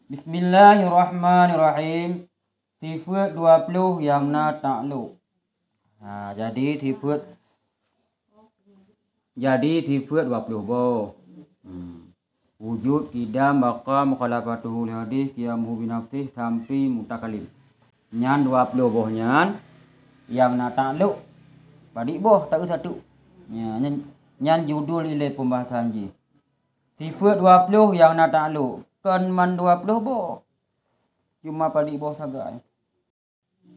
Bismillahirrahmanirrahim. Sifat 20 yang na takluk. Jadi sifat 20 boh. Wujud, kidam, baqa, mukhalafatuhu hadis, qiyamuhu binafsih, sampai mutakalim. Nyan 20 boh nyan yang na takluk. Padik boh tak satu. Nyan judul ile pembahasan ji. Sifat 20 yang na takluk. Kan man 20 boh. Cuma padik boh sagai.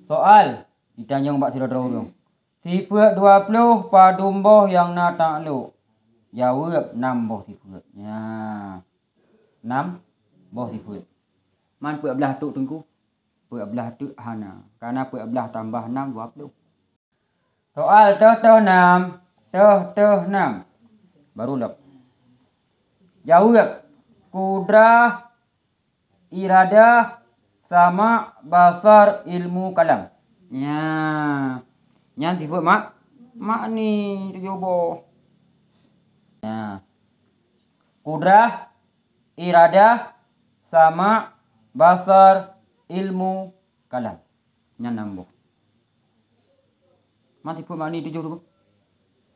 Soal ditanya mbak sira dulu. Sifat 20 padum boh yang na takluk. Jawab 6 boh sifat. Ya. 6 boh sifat. Man puak belah tu tengku. Puak belah tu hana. Karena puak belah tambah 6 20. Soal teh 6. Teh 6. Baru lep. Jawab. Kudrah, iradah, sama basar, ilmu kalam. Ya. Nyan sifat mak ni jobo. Ya. Kudrah, iradah, sama basar, ilmu kalam. Nyan nambah. Mak sifat mak ni jobo.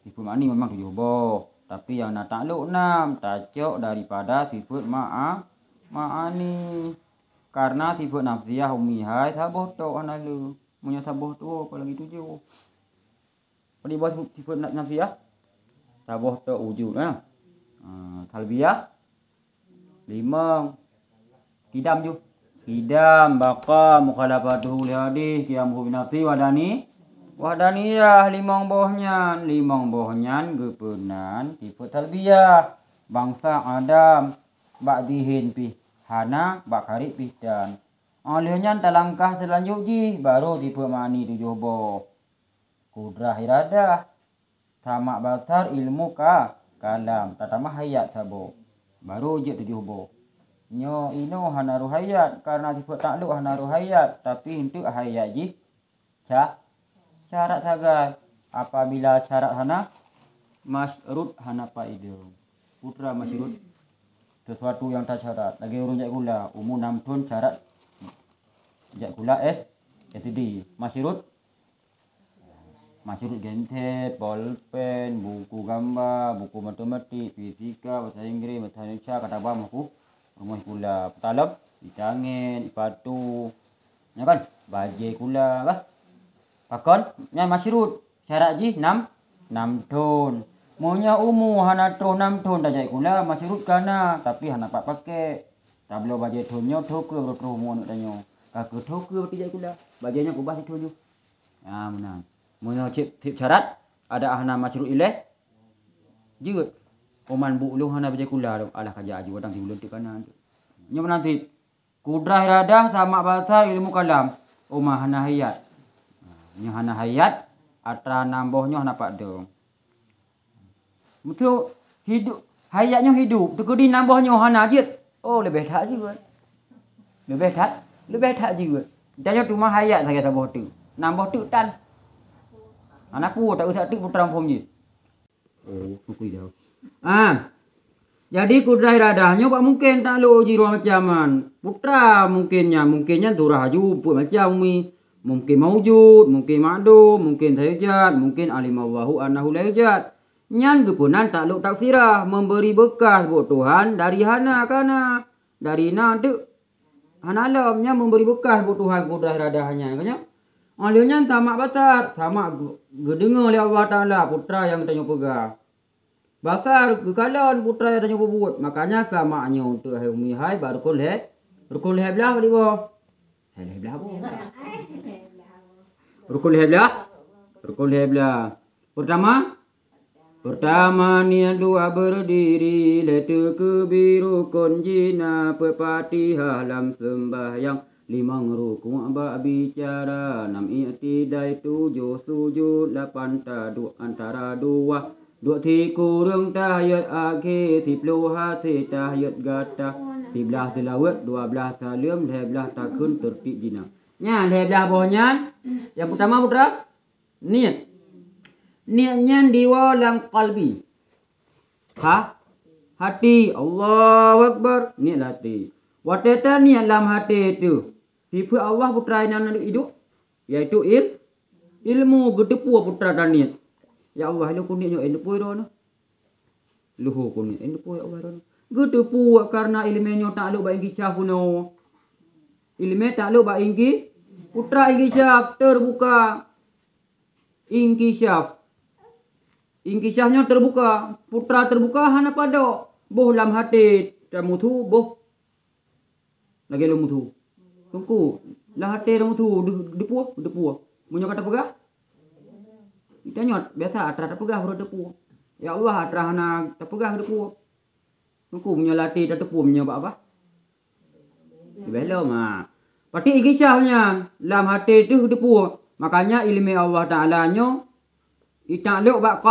Sifat mak ni memang jobo. Tapi yang nak takluk 6 tajuk daripada sifat ma'ani. Karena sifat nafsiyah umihai saboh tu analu. Punya saboh tu apalagi 7. Pada bawah sifat nafsiyah saboh tu wujud talbiyah 5. Kidam ju. Kidam baqa mukhalafatuhu li hadis qiyamuhu binafsi Wahdaniyah 5 bohnya gepenan sifat talbiyah bangsa Adam ba'dihin pi hana bakarik pi dan olehnya talangkah selanjutnya baru sifat mani 7 boh. Kudrah iradah sama basar ilmu kalam tatama hayat sabo baru je 7 boh. Nyo ino hana ruhayat karena sifat takluk hana ruhayat tapi untuk hayat ji syarat sagai apabila syarat hana masyrut hana paidu putra masyrut sesuatu yang tak syarat lagi urun jak gula umur 6 tahun syarat jak gula SD masyrut gente bolpen buku gambar buku matematik fisika bahasa Inggeris bahasa Indonesia kata apa buku rumah gula talab ditangin ipatu ya kan bajai gula bah pakon yang masyrut syarat ji 6 tahun. Monya umur hana tro 6 tahun dah jadi kula masyrut kana tapi hana pak pakai. Tablo baje thonyo thok ke tro mo nak tanyo. Ka ke thok ke jadi kula. Bajenya kubah itu ju. Ya menang. Monya tip syarat ada hana masyrut ileh. Jiut. Oman bu lu hana baje kula alah kaja aju wadang diulun tu kana. Nyo menanti kudrah iradah sama bahasa ilmu kalam. Omah hana hayat. Nyo hana hayat atra nambohnya hana pak dong. Betul hidup hayatnya hidup tu kedi nambohnya hana jit. Oh lebih tak juga. Lebih tak juga. Jangan cuma hayat saya saboh tu. Namboh tu tan. Anakku tak usah tu putra pom je. Oh pukui dah. Jadi kudrah iradahnya pak mungkin tak lo jiru macaman. Putra mungkinnya turah haju put macam mi. Mungkin maujud, mungkin ma'dum, mungkin sayujad, mungkin alimallahu annahu la yujad. Nyan gepunan takluk taksirah memberi bekas buat Tuhan dari hana kana. Dari tu hana alamnya memberi bekas buat Tuhan kudrah iradahnya kanya. Alihnya sama basar, sama gedengar oleh Allah Ta'ala putra yang tanya pegang. Basar kekalan putra yang tanya buat. Makanya samanya untuk hai umihai baru kuleh belah di bawah. Belah apa? Rukun heblah. Pertama ni dua berdiri letu kebiru konjina pepati halam sembahyang 5 rukun abak bicara 6 i'tidai 7 sujud 8 taduk antara 2 kurang tahiyat akhir 10 hati tahiyat gata 13 selawat 12 salim 12 takun tertib jina. Nya leblah bohnya. Yang pertama putra niat. Niatnya diwalang qalbi. Hati Allahu Akbar niat hati. Wateta niat dalam hati itu. Tipe Allah putra yang hidup. Yaitu ilmu gedepu putra dan niat. Ya Allah, lu kunitnya ilmu itu. Luhu kunit ilmu ya Allah. Gedepu karena ilmunya tak lu baik kisah puno. Ilmu tak lu baik putra inkisaf terbuka. Inkisafnya terbuka. Putra terbuka hana pada. Boh dalam hati. Kamu tu boh. Lagi lu mutu. Tungku. Lah hati lu mutu. Depu. Punya kata pegah. Kita nyot. Biasa atra tak pegah. Baru depu. Ya Allah atra hana tak pegah depu. Tungku punya latih tak depu. Punya apa? Belum ah. Pati inkisafnya. Dalam hati tu depu. Makanya ilmu Allah Ta'ala nyo. Itakluk bak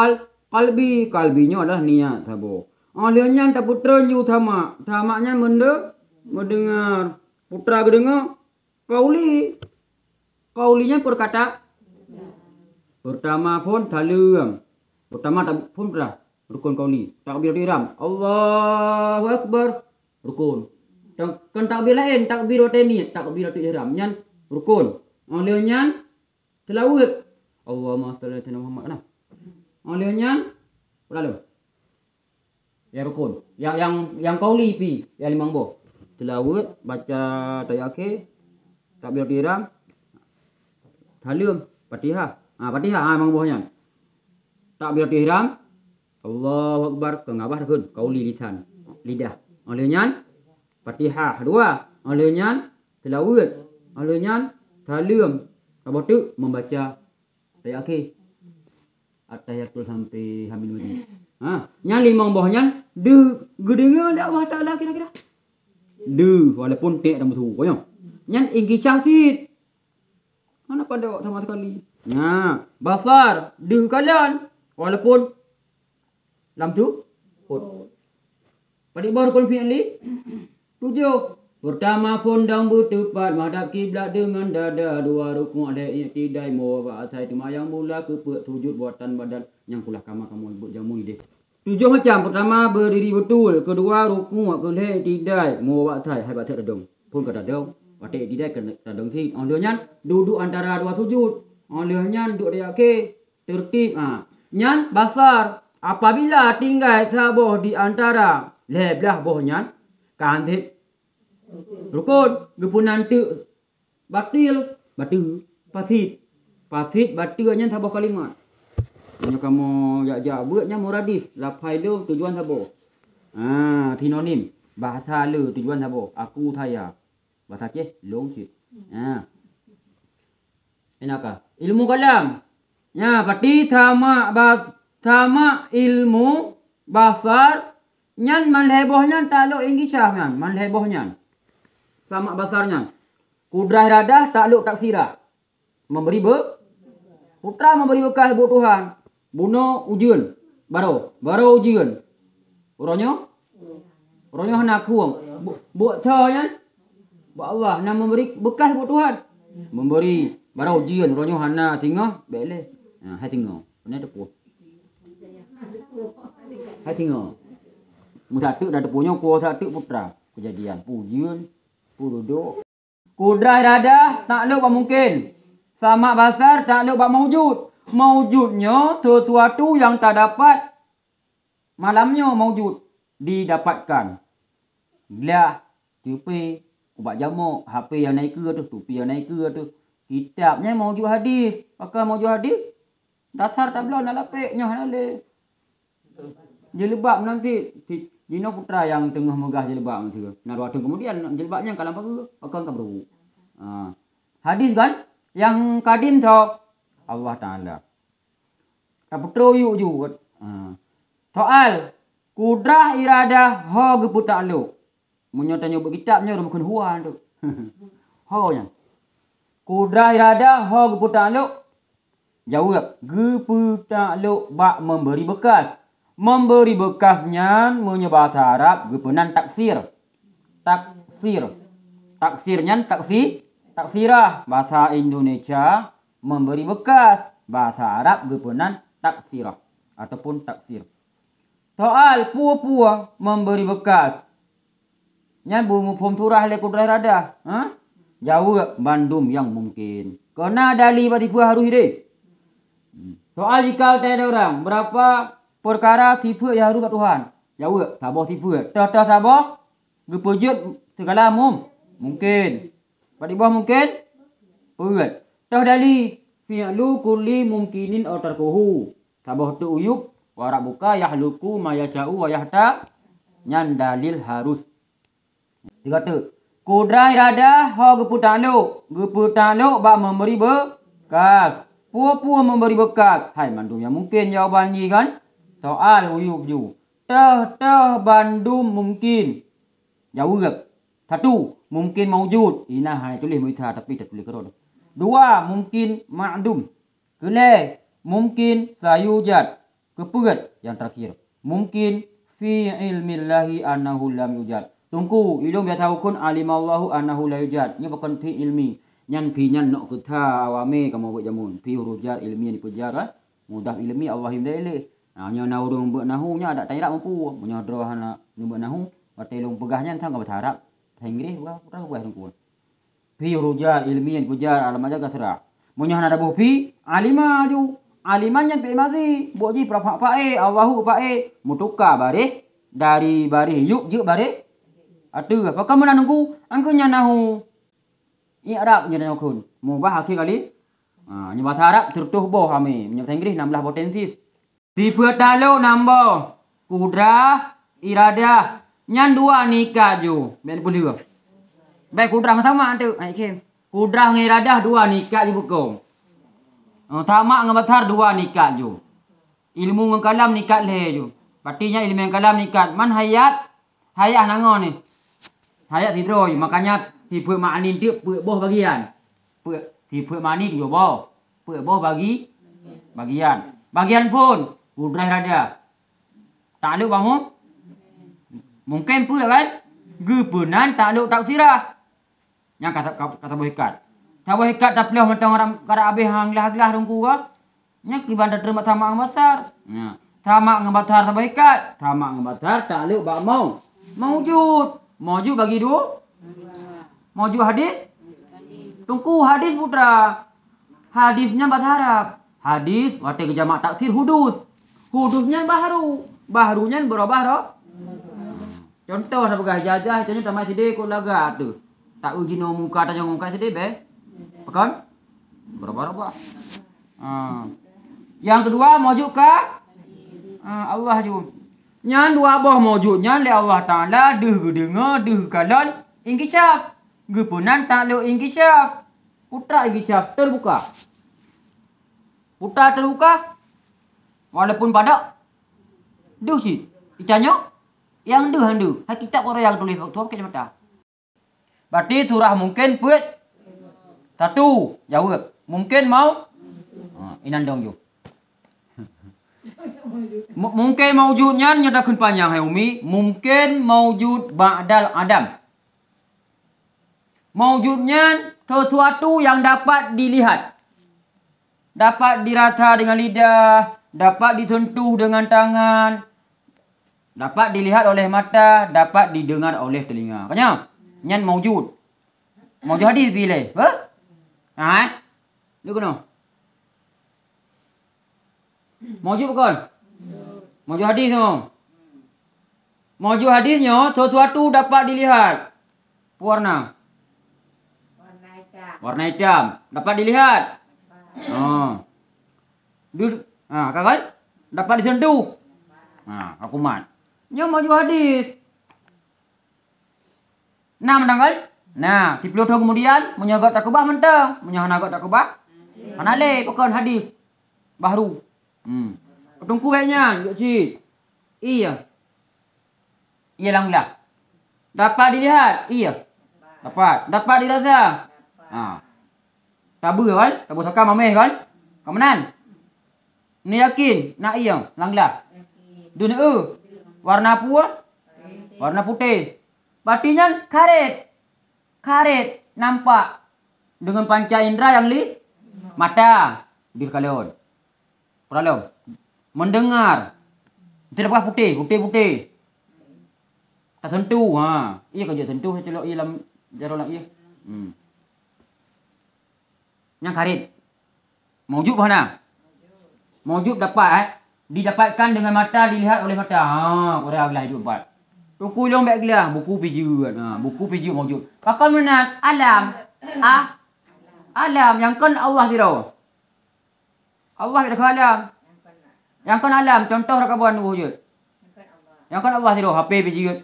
kalbinya adalah niat sabo. Alihnya tak putra nyu tamaknya mendengar putra kedengar kaulinya perkata pertama pun talum pertama tak pun putra rukun kauli takbir ihram Allahu Akbar rukun kan takbir lain takbir ihram nyan rukun alihnya tilawat Allahumma shalli ala Muhammad nah alihnya lalu ya rukun yang kauli pi yang limang boh tilawat baca tayake takbir ihram talum Fatihah mang bohnya takbir ihram Allahu Akbar ke ngabah kun kauli lidah alihnya Fatihah dua alihnya tilawat alihnya talum kabatu membaca tayake atayatul sampai hamil mati. Nya limang bohnya gedengar Allah Ta'ala kira-kira. Walaupun tak ada mutu koyo. Nyan inkisah sit. Mana pada sama sekali. Basar kalian walaupun lam tu. Pada baru confidently. 7. Pertama pundang bertepat menghadap kiblat dengan dada dua rukuk ada i'tidal mawaba asai temayang mula ke sujud buatan badan yang kulah kamu buat jamu ide. 7 macam pertama berdiri betul, kedua rukuk ke i'tidal mawaba asai hai baca dadong. Pun ke dadong, baca i'tidal ke dadong si. Olehnya duduk antara dua sujud. Olehnya duduk dia ke tertib Nyan basar apabila tinggal saboh di antara lebelah bohnya kandit rukun gepunan tu batu pasit batunya sabah kalimat punya kamu jak buatnya muradif lapai lu tujuan sabo sinonim bahasa lu tujuan sabo aku saya bahasa ke long sit enaka ilmu kalam pati sama ilmu basar nyan manhebohnya takluk ingisah nyan manhebohnya sama basarnya. Kudrah iradah takluk taksirah. Putra memberi bekas buat Tuhan. Buno ujian. Baro ujian. Uronyo hendak kuang. Buat tanya. Buat Allah. Nak memberi bekas buat Tuhan. Memberi. Baro ujian. Uronyo hendak tinggal. Bele. Hai tinggal. Benar depu. Hai tinggal. Mudatuk dah depunya kuasa tu putra. Kejadian. Pujian. Duduk. Kudrah iradah takluk mungkin. Sama basar takluk maujud. Maujudnya sesuatu yang tak dapat malamnya maujud didapatkan. Belah tupi ubat jamu HP yang naik ke tu, tupi yang naik ke tu. Kitabnya maujud hadis. Pakai maujud hadis. Dasar tak belum nak lapiknya hale. Jelebab nanti Dino putra yang tengah megah jilbab macam tu. Nah, waktu kemudian jilbabnya kalam apa? Akan kabru. Hadis kan yang kadim tau Allah Taala. Kaputro yu juga. Soal kudrah iradah ho geputaklu. Menyotanya buat kitabnya rumah huan tu. Ho nya. Kudrah iradah ho geputaklu. Jawab geputaklu bak memberi bekas. Memberi bekasnya menyebahasa Arab gepenan taksirnya taksirah bahasa Indonesia memberi bekas bahasa Arab gepenan taksirah ataupun taksir. Soal pua-pua memberi bekas Nyan bungu pom turah le kudrai rada. Ha? Jawab bandum yang mungkin. Kena dali tipu harus ide. Soal jika ada orang berapa perkara tipu yang harus Tuhan. Jawab sabar tipu. Dah sabar. Gepujut segala mungkin. Pada bawah mungkin. Puat. Dah dali fi'lu kulli mungkinin aw tarkuhu. Sabar tu uyub wa rabbuka yahluku ma yasha'u wa yahta. Nyan dalil harus. Dia kata kudrai rada ha geputalo ba memberi bekas. Pua memberi bekas. Hai mandum yang mungkin jawapan ni kan. Soal uyub ju. Bandum mungkin. Jawab. Satu, mungkin maujud. Ina hai tulis muitha tapi tak tulis kerana. Dua, mungkin ma'dum. Kelih, mungkin sayujad. Kepegat yang terakhir. Mungkin fi ilmillahi annahu lam yujad. Tunggu, ilmu dia tahu kun alimallahu annahu la yujad. Ini bukan fi ilmi. Nyan fi nyan nak kata awame kamu buat jamun. Fi hurujat ilmi ni pujar kan. Mudah ilmi Allah himdailih. Nah, nya naurung buat nahu nya ada tak mampu. Nya drohana buat nahu. Batelung pegahnya tang ka berharap. Inggris orang buat tunggu. Fi hurujat ilmi ni pujar alam aja kasra. Munya ada buh fi alima ju. Aliman yang pe mazi. Buat ji pra pae Allahu pae mutuka bare dari bare yuk bare. Atu apa kamu nak nunggu? Angkunya nahu. I'rab nya nahu kun. Mubah akhir kali. Nya bahasa Arab tertuh boh kami. Nya bahasa Inggeris 16 potensis. Tipe talo nambah kudrah iradah. Nyan dua nikah ju. Ben pulih. Baik kudrah sama tu. Ai kem. Kudrah ngan iradah dua nikah ju bukom. Tamak ngan batar dua nikah ju. Ilmu ngan kalam nikah leh ju. Partinya ilmu ngan kalam nikah. Man hayat. Hayat nangon ni. Hayat tidroi. Makanya tipe makni dia boh bagian. Tipe makni dia boh. Boh bagian. Bagian pun kudrah iradah. Tak ada bangun. Mungkin pun kan. Gepenan tak ada taksirah. Yang kata bohikat. Tak bohikat tak pelih mentang orang kara abih hang lah rungku ka. Nya kibanda terima tamak ngebatar. Nya tamak ngebatar tak bohikat. Tamak ngebatar tak ada bak mau. Maujud bagi dua. Maujud hadis. Tungku hadis putra. Hadisnya bahasa Arab. Hadis wate ke jamak taksir hudus. Hudusnya baharu. Baharunya berubah roh. Contoh sebagai jajah itu sama sidi ko laga tu. Tak uji no muka ta jong muka sidi be. Pekan? Berapa? Yang kedua maujud ka Allah ju. Nyan dua boh maujudnya le Allah Taala deuh dengar deuh kalan ingkisaf. Gepunan tak le ingkisaf. Putra ingkisaf terbuka. Putra terbuka. Walaupun pada deuh si. Ditanya yang deuh. Hakikat orang yang tulis waktu pakai mata. Berarti surah mungkin puit. Satu, jawab. Mungkin mau. Inan dong ju. Mungkin maujudnya nyatakan panjang hai umi. Mungkin maujud ba'dal adam. Maujudnya sesuatu yang dapat dilihat. Dapat dirasa dengan lidah. Dapat disentuh dengan tangan. Dapat dilihat oleh mata. Dapat didengar oleh telinga. Kanya? Nyan maujud. Maujud hadis pilih. Ha? Lu kena? Maujud bukan? Maujud hadis dong. Maujud hadisnya sesuatu dapat dilihat. Warna. Warna hitam. Dapat dilihat. Kakak? Dapat disentuh. Hukuman. Nya maujud hadis. Nah menanggal. Nah, 30 tahun kemudian menyagat takubah mentang, menyagat takubah. Manale pokon hadis baru. Tungku baiknya, cik. Iya. Iya langlah. Dapat dilihat? Iya. Dapat dirasa? Tabu kan? Tabu sakam mameh kan? Kamanan? Ni yakin? Nak iya langlah. Dunia warna apa? Warna putih. Batinya karet nampak dengan panca indera yang mata di kalian. Peralom mendengar tidak apa putih. Tak tentu. Ha. Ia kerja tentu saya celok ia dalam jarolang ia. Yang karit. Maujud mana? Maujud dapat didapatkan dengan mata, dilihat oleh mata. Ha, orang belah hidup empat. Buku long baik gelah, buku piju kan. Ha, buku piju maujud. Kakak menat alam. Alam yang kan Allah tidak. Allah tidak alam. Yang kan alam, contoh rakabuan wujud. Yang kan Allah tidak, HP piju.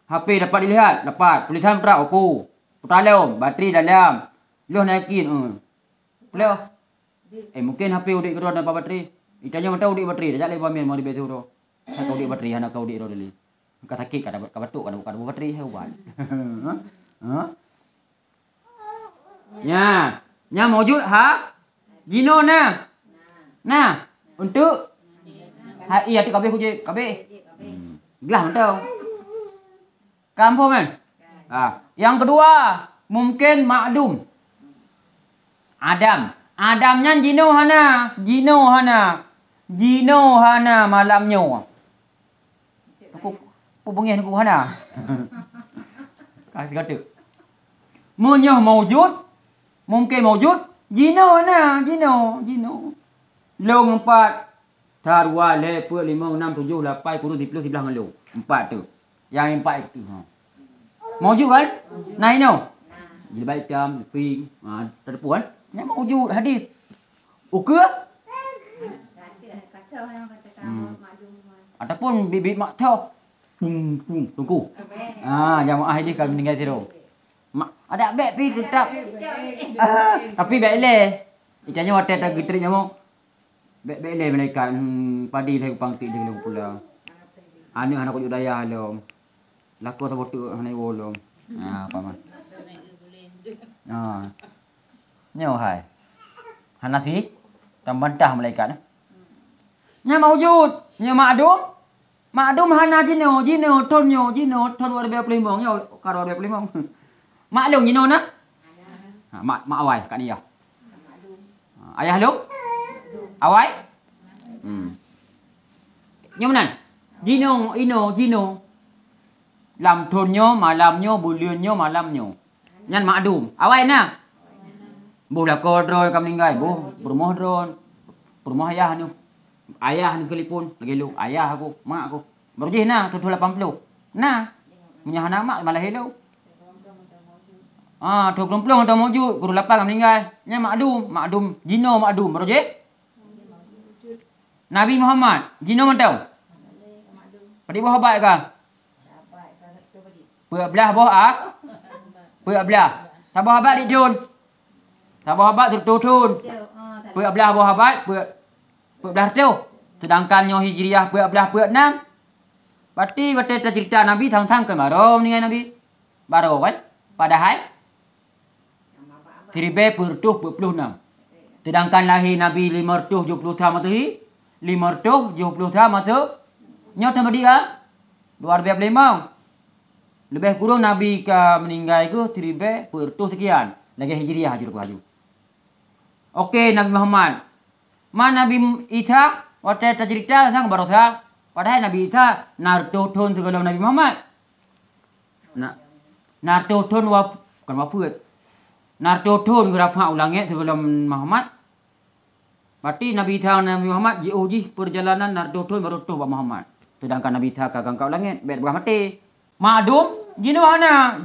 HP dapat dilihat, dapat. Tulisan perak aku. Dalam, bateri dalam. Loh naikin. Boleh. Mungkin HP udik kedua dapat bateri. Itanya mentau udik bateri, dah lepas main mau di betul tu. Nak udik bateri, anak kau udik ro dali. Kata sakit kada batuk kada bukan bateri hewan. Ha? Nya maujud ha? Jino na. Nah, untuk iya tu kabeh huje kabeh. Gelah mentau. Kampung kan? Yang kedua, mungkin makdum. Adamnya jino hana malamnya. Aku bengih aku hana. Kasih kata. Munyah maujud, mungkin maujud, jino. Long 4. Tarwa lepa 5 6 7 8 10 11 11 ngalo. 4 tu. Yang 4 itu. Maujud kan? Nah ini. Jadi baik jam, ping, terpuan. Yang maujud hadis. Oke? Ataupun bibit mak tau. Tunggu. Jamaah ini kalau meninggal tidur. Ada beg pi tetap. Tapi beg le. Icanya water tak getriknya mau. Beg le mereka padi lagi pangtik dia lagi pula. Anak aku daya lo. Laku tak botu hanai wolong. Apa mah. Nyo hai. Hanasi tambantah malaikat. Nya maujud, nya makdum. Makdum hana jino ton war be pelimong yo karo be pelimong. Maklum jino na? Mak awai kat ni ya. Ayah lu? Awai? Nya menan. Jino. Lam tonyo, malamnyo, bulannya, malamnyo. Nyan makdum. Awai na? Bola kodro kam ninggai, berumah dron. Berumah ayah ni. Ayah ni telefon lagi lu. Ayah aku, mak aku. Baru je na 780. Nah. Menyahana mak malah hello. 20 atau maujud, guru 8 kam ninggai. Nya makdum, jino makdum. Baru je? Nabi Muhammad, jino mentau. Padi boh baik ka? Puak belah boh Puak belah. Sabah habat di Jun. Sabah habat turun. Puak belah boh habat, puak belah tu. Sedangkan nyo hijriah puak belah puak 6. Berarti cerita Nabi thang-thang kan baru meninggal Nabi. Baru kan? Padahal 1046. Sedangkan lahir Nabi 570 tahun mati. 570 tahun mati. Nyo tambah dia 225. Lebih kurang Nabi ke meninggal ke 1000 sekian. Lagi hijriah haju. Okey Nabi Muhammad. Nabi Isa waktu cerita sang baru sah. Padahal Nabi Isa nartoton segala Nabi Muhammad. Nartoton bukan apa. Nartoton berapa ulangnya segala Muhammad. Berarti Nabi Isa Nabi Muhammad uji perjalanan nartoton baru tu Muhammad. Sedangkan Nabi Isa kagak kau langit berbuah mati. Makdum jino hana.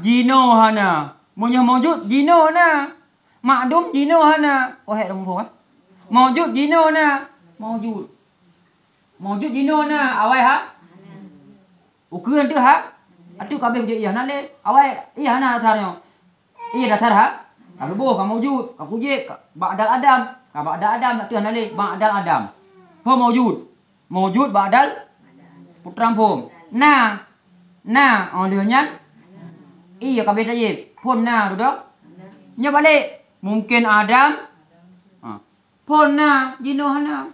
Munyah maujud jino hana. Makdum jino hana. Hei rumpuh maujud jino hana. Maujud jino hana. Awai ha? Ukuran tu ha? Atu kabeh je iya hana le. Awai iya hana dasarnya. Iya dasar ha? Aku boh kamu maujud. Aku je ba'dal Adam. Ba'dal Adam tu hana le. Ba'dal Adam. Ho maujud ba'dal putra pom. Nah, olehnya iya kabeh tadi. Pun na dah. Nya balik. Mungkin Adam. Pun na jino hana.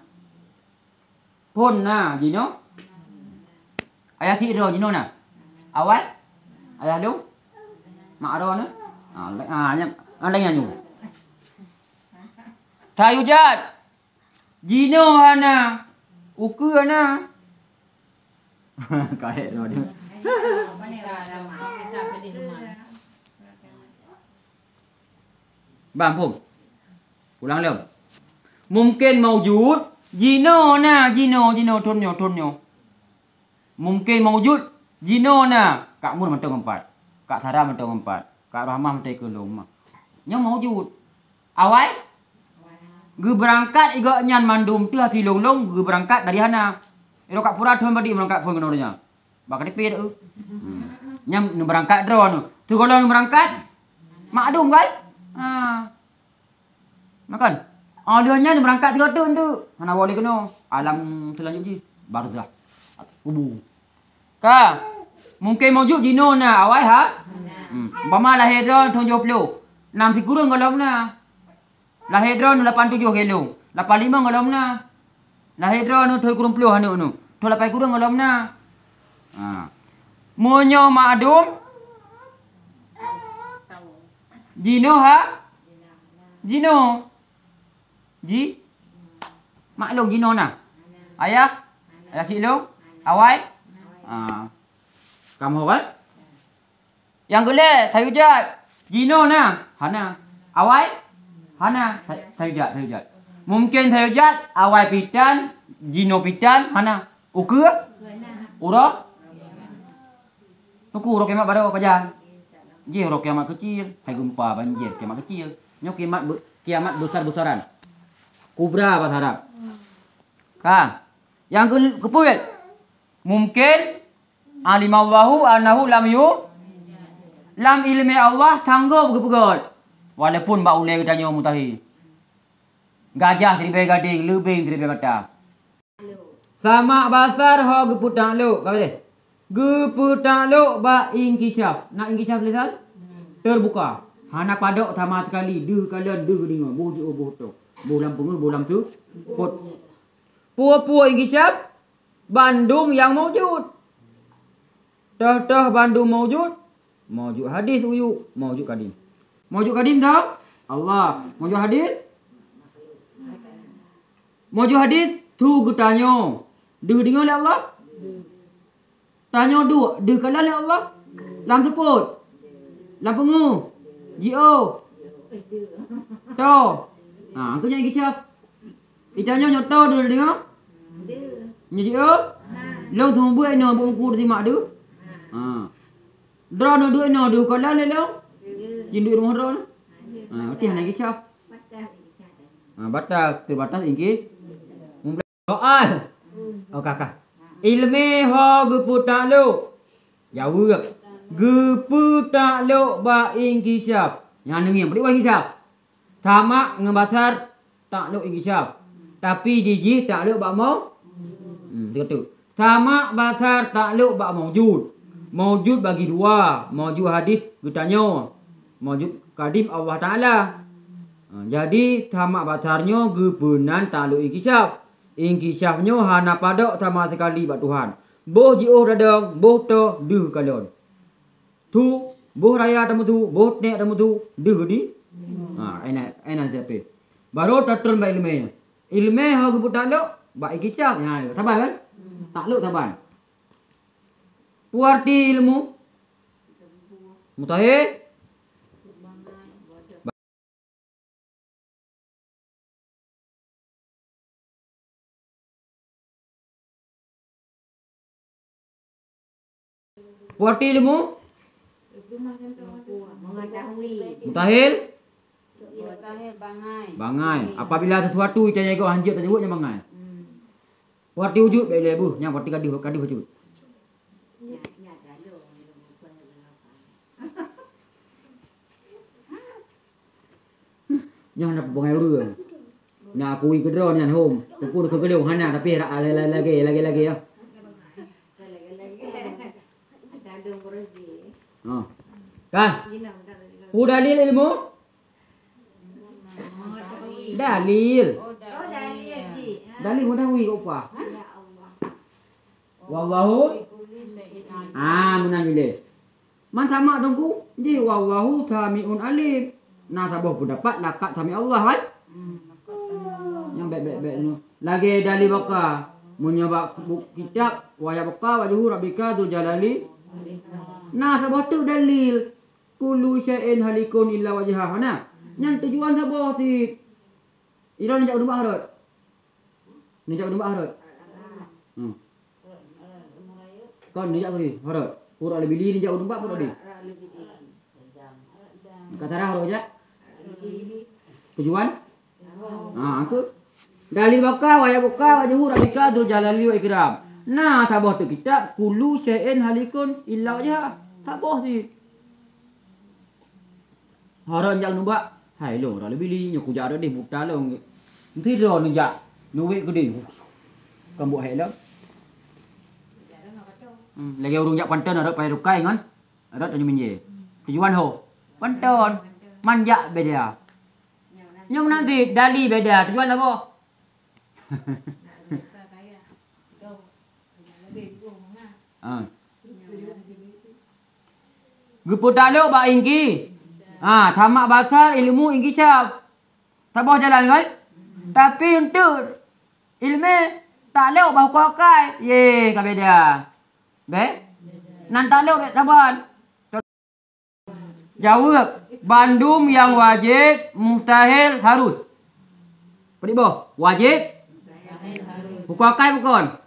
Pun na jino. Ayah si ro jino na. Awal. Ayah lu. Mak ro na. Nya lain nyu. Tayujat. Jino hana. Uku hana. Kayak ro dia. Bang pum. Pulang lem. Mungkin maujud jino na jino tonyo. Mungkin maujud jino na Kak Mun mentong empat. Kak Sarah mentong empat. Kak Rahmah mentong kelum. Nya maujud. Awai gue berangkat igo nyan mandum tu hati long gue berangkat dari hana. Iro Kak Pura thon badi berangkat pun kenonya. Bakal dipet tu. Nyam nu berangkat drone. Tu kalau nu berangkat makdum kan? Makan. Dia nya nu berangkat 3 tahun tu. Hana boleh kena. Alam selanjutnya barzah. Kubu. Ka. Mungkin maujud dino na awai ha? Umpama lahir drone 70. 6 si kurang kalau na. Lahir drone 87 kilo. 85 kalau na. Lahir drone nu 30 anu nu. 8 kurang kalau na. Munyo ma'adum Jino ha? Jino Ji Maklum Jino na. Ayah silong awai. Kamu kan? Yang gule sayujat Jino na hana. Awai hana sayujat. Mungkin sayujat awai pitan Jino pitan hana. Ukur Ura Nuku ura kiamat pada pajang. Je ura kiamat kecil, hai gempa banjir kiamat kecil. Nyo kiamat besar-besaran. Kubra bahasa Arab. Kan? Yang kepuil. Mungkin alimallahu annahu lam ilmi Allah tangguh begepegot. Walaupun bak ulai tanya mutahi. Gajah seribai gading, lebih seribai mata. Sama basar ho geputang lu. Kau boleh? Geputang lu ba ingkishaf. Nak ingkishaf lisan? Terbuka. Hana padok sama sekali. Du kalian du dengar. Boh tu. Boh lam tu. Pot. Pua ingkishaf. Bandung yang maujud. Tah Bandung maujud. Maujud hadis uyu. Maujud kadim. Maujud kadim tak? Allah. Maujud hadis. Maujud hadis. Tu getanyo. Du dengar oleh Allah. Tanya du kalah oleh Allah. Lam seput. Lam pengu. Jio. To. Aku jangan kicap. Itanya nyoto du dengar. Jio. Long thung buat no bungku terima du. Drone du no du kalah le long. Jindu rumah drone. Okey hana kicap. Batas ingki. Soal. Oh kakak. Ilmi ho geputak lu. Jauh. Geputak lu ba ingkishaf. Yang nengi beri ba ingkishaf. Tamak ngebasar tak lu ingkishaf. Tapi jiji tak lu ba mau. Betul. Tamak basar tak lu ba maujud. Maujud bagi dua. Maujud hadis getanya. Maujud kadim Allah Taala. Jadi tamak basarnya gebenan tak lu ingkishaf. Ingkishafnya hana padok sama sekali bak Tuhan. Boh ji'uh radang, boh to duh kalian. Tu, boh raya tamu tu, boh nek tamu tu, duh di. Enak siapa. Baru tatur bak ilmu. Ilmu ha keputan dok, bak ingkishaf. Taban kan? Takluk taban. Puarti ilmu. Mutahid. Puarti ilmu mutahil bangai. Apabila sesuatu yang jago hanjut tersebutnya bangai. Puarti wujud baik lebu yang puarti kadih wujud. Jangan nak bangai uru. Nak aku ikut drone yang home. Aku ke gelung hana tapi lagi ya. Kan? Dalil ilmu? Dalil. Dalil mudah wi apa? Wallahu menang ile. Man sama dongku. Di wallahu samiun alim. Nah sabah pendapat lakat sami Allah kan? Yang baik-baik ni. Lagi dalil baka. Menyebab kitab wa yabqa wajhu rabbika dzul jalali Nah, sabah tu dalil. Kullu syai'in halikun illa wajhah. Nah, yang tujuan sabah si. Ira ni jak dumba harut. Ni jak dumba harut. Kon ni jak ni harut. Pura le bili ni jak dumba pura di. Kata dah harut jak. Tujuan? Aku dalil bakal waya bakal wajhu rabbika dzul jalali wa ikram. Nah, sabah tu kita kullu syai'in halikun illa wajhah. Sabah si. Haran jak numba. Hai lo, dah lebih li nyoku jak dah deh buta lo. Nanti ro ni jak. Nuwek ke deh. Kambuk hai lo. Lagi urung jak pantan ada pai rukai ngan. Ada tanya menje. Tujuan ho. Pantan. Manjak beda. Nyong nanti dali beda. Tujuan apa? Geputalo ba inggi. Tamak bakal ilmu inggi cap. Tabah jalan kan? Tapi untuk ilmu tak lewat bahu kokai. Ye, ka beda. Be? Nan tak lewat saban. Jawab. Bandum yang wajib, mustahil, harus. Pedik boh? Wajib? Kokai bukan?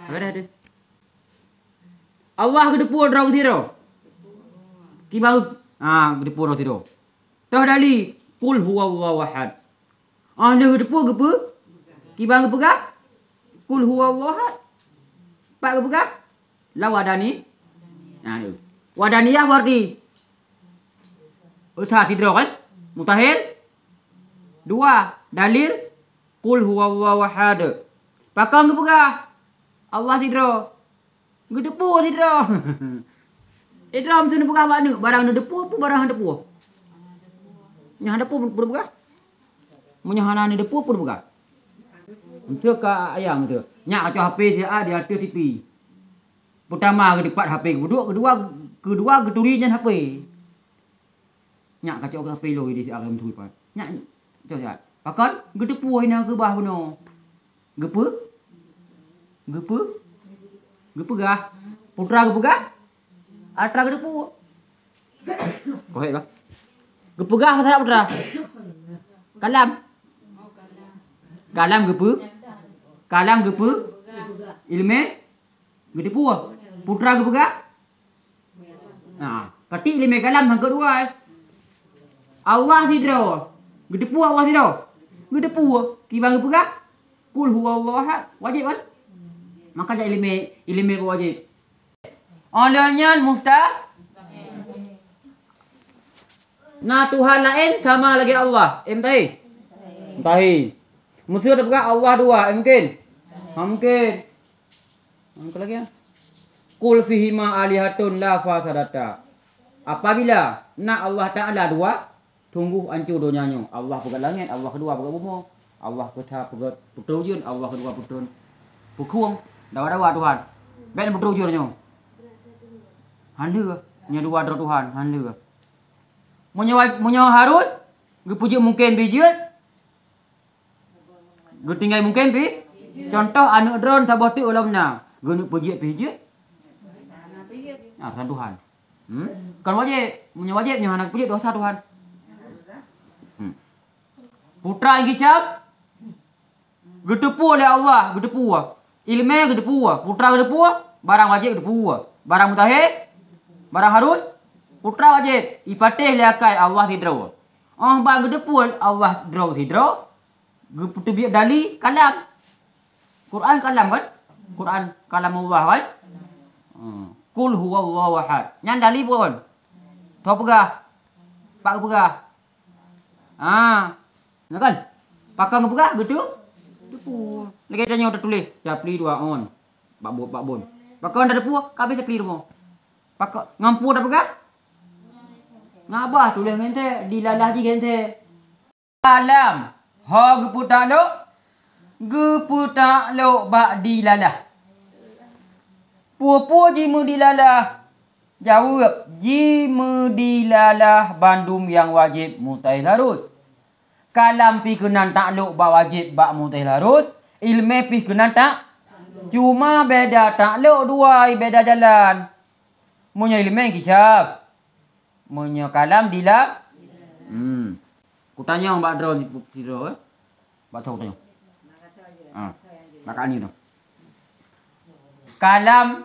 Ada ada. Allah kedepur draw tiro. Kibau kedepur draw tiro. Tah dali qul huwallahu ahad. Anda kedepur gepe? Kibang gepe ka? Qul huwallahu ahad. Pak gepe ka? La wadani. Ni. Wadaniyah wardi. Usah tidro kan? Mutahil. 2. Dalil qul huwallahu ahad. Pakang gepe ka? Allah tidro. Gedepu tidro. Idram sini buka mana? Barang depu apa barang depu? Nyah depu pun buka. Menyahana ni depu pun buka. Untuk ke ayam tu. Nyak acu HP dia dia ada TV. Pertama ke depan HP, kedua keturinya HP. Nyak kacau ke HP lo di alam tu pat. Nyak coba. Pakan gedepu ina ke bah beno. Gepe? Gepe? Gepe gah? Putra gepe gah? Atra gedepu. Kohek bah. Gepe gah kata putra. Kalam. Kalam gepe? Kalam gepe? Ilmu gedepu. Putra gepe gah? Kati ilmu kalam yang kedua. Allah tidro. Gedepu Allah tidro. Gedepu. Kibang gepe gah? Qul huwallahu ahad. Wajib kan? Maka jadi ilmu wajib. Olehnya nah Tuhan lain sama lagi Allah. Tahi? Tahi. Mesti ada juga Allah dua. Mungkin? Mungkin. Apa lagi ya? Qul fihima alihatun la fasadata. Apabila nak Allah Ta'ala dua, tunggu hancur dunianya. Allah pegang langit, Allah kedua pegang bumi. Allah kedua pegang petrujun, Allah kedua petrun. Pukung. Dawa-dawa Tuhan. Ben petrujunnya. Handa nya dua dra Tuhan, handa. Munyo harus gepuji mungkin bijut. Getinggai mungkin pi. Contoh anu drone sabah tu ulamna. Gunu puji bijut. Kan Tuhan. Kan wajib, munyo wajib nya anak puji dosa Tuhan. Putra inggi siap? Gedepu oleh Allah, gedepu. Ilmu gedepu, putra gedepu, barang wajib gedepu. Barang mutahid barang harus putra wajib ipatih liakai Allah tidro. Bang gedepul Allah draw tidro. Geputu biak dali kalam. Quran kalam kan? Quran kalam Allah kan? Qul huwallahu ahad. Nyan dali pun. Tau pegah. Pak pegah. Nah kan? Pakang pegah gitu. Depu. Lagi tanya tertulis. Japli 2 on. Bakbon. Pakang dah depu, kabeh japli rumah. Pakak ngampu dah pegah? Ngabah tulis ngente dilalah ji ngente. Alam ha geputak lo bak dilalah. Pupu ji mu dilalah. Jawab ji mu dilalah bandum yang wajib mutahil harus. Kalam pi kenan tak lo bak wajib bak mutahil harus. Ilmu pi kenan tak. Cuma beda tak lo dua beda jalan. Munyo ilmu kisah. Munyo kalam dila. Ku tanya Mbak Dro Tiro. Mbak tahu tanya. Makan ni tu. Kalam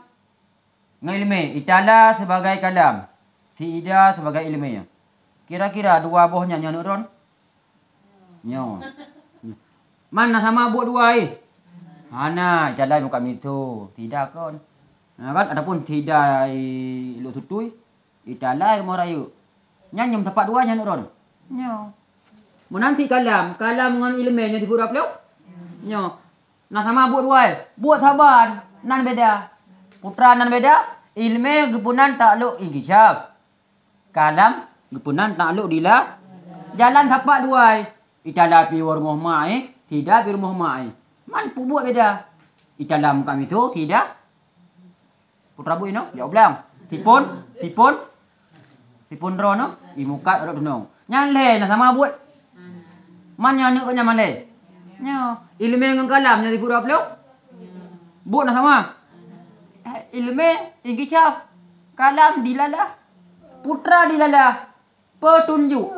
ngilmi. Itala sebagai kalam. Tidak sebagai ilmiah. Kira-kira dua bohnya nyo Ron? Nyo. Mana sama buat dua Hana jalan bukan itu. Tidak kon. Nah, kan adapun tidak lu tutui. Itala ilmu rayu. Nyanyum tepat dua nyo Ron. Nyo. Menanti kalam dengan ilmiahnya dikurap lu. Nyo. Nah sama buat dua Buat sabar. Nan beda. Putra nan beda. Ilmu gepunan takluk ingkisab. Kalam gepunan takluk dila. Jalan tapak dua Itala pi rumah mai. Tidak pi rumah mai. Man pu buat beda. Itala kami itu tidak. Putra bu ino. Jawab lang. Tipun rono. Imukat ada tunong. Nyale na sama buat. Man nyanyi ko nyaman le. Nyo. Ilmu ng kalam nya dikurap lu. Buat na sama. Ilmu ingkisab. Kalam dilala. Putra dilala. Petunjuk.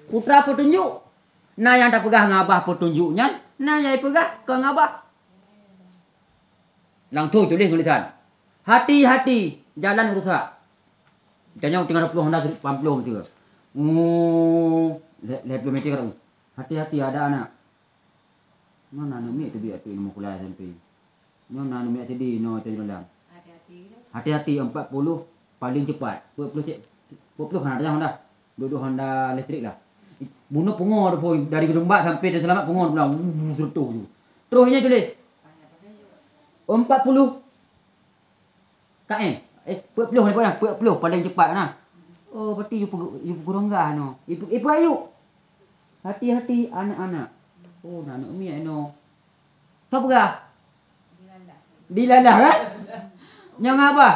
Putra petunjuk. Nah yang tak pegah ngabah petunjuknya. Nah yang pegah ke ngabah. Langsung tulis tulisan. Hati-hati jalan rusak. Tanya tinggal 20 Honda 40 betul. Lihat meter kan. Hati-hati ada anak. Mana nami tu biar tu ilmu kuliah SMP. Mana nami tadi no tadi malam. Hati-hati 40 paling cepat. 40 Honda. Duduk Honda listrik lah. Bunuh pungor pun dari Gedung Bak sampai dan Selamat pungor pulang. Sertuh tu. Terusnya tulis. 40 KM. 40 ni pun 40 paling cepat nah. Oh, berarti you peronggah no. Ibu ayu. Hati-hati anak-anak. Oh, anak umi no. Kau pegah? Dilanda kan? Yang apa?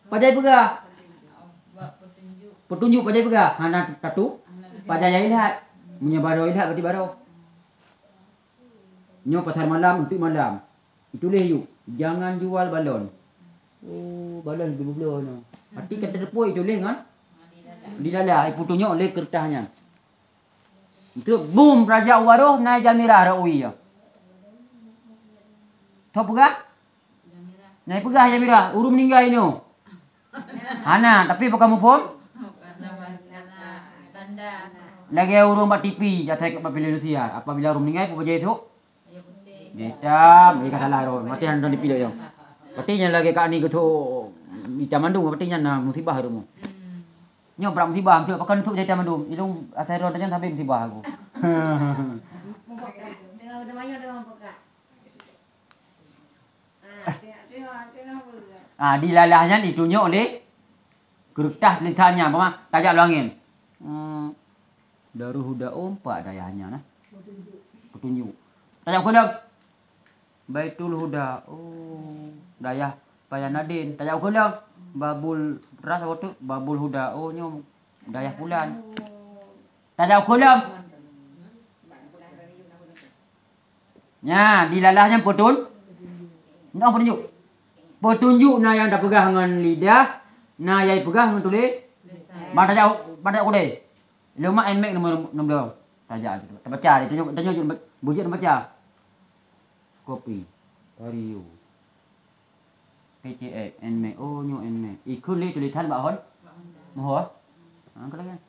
Pajai pegah. Petunjuk pajai pegah. Hana satu. Pajai lihat. Punya baru lihat berarti baru. Nyo pasar malam untuk malam. Itulah yuk. Jangan jual balon. Oh, balon bulu-bulu no. Hati kata depois tulis kan? Dilala ipu tunjuk oleh kertasnya. Itu boom Raja Waroh naik Jamira Rawi ya. Tahu pegah? Naik pegah Jamira, urung meninggal ini. Hana, tapi apa kamu pun? Lagi urung buat TV, jatuh ke pilih Rusia. Apabila urung meninggal, apa jadi itu? Jeta, mereka salah ron. Mati anda dipilih yang. Patinya lagi kat ni ke tu Ita Mandung, patinya na musibah rumah. Nyo berapa musibah, tu pakan untuk Ita Mandung. Ilung asal ron tanya sampai musibah aku. Dilalahnya ditunjuk oleh kertas tulisannya apa? Tajak langit. Darul Huda empat dayahnya nah. Petunjuk. Tajak kuda. Baitul Huda. Oh, dayah Payanadin. Tajak kuda. Babul rasa waktu Babul Huda. Oh, nyo dayah Pulan. Tajak kuda. Nya, dilalahnya petunjuk. Nak petunjuk. Petunjuk na yang dah pegang dengan lidah, na yang pegang dengan tulis. Pada kuda. Lama NMAX nombor tajak tu. Terbaca dia tunjuk bujuk terbaca. Kopi. Rio. PCX NMAX. Oh nyo NMAX. Ikut li tulisan bahon. Mohon. Kalau kan.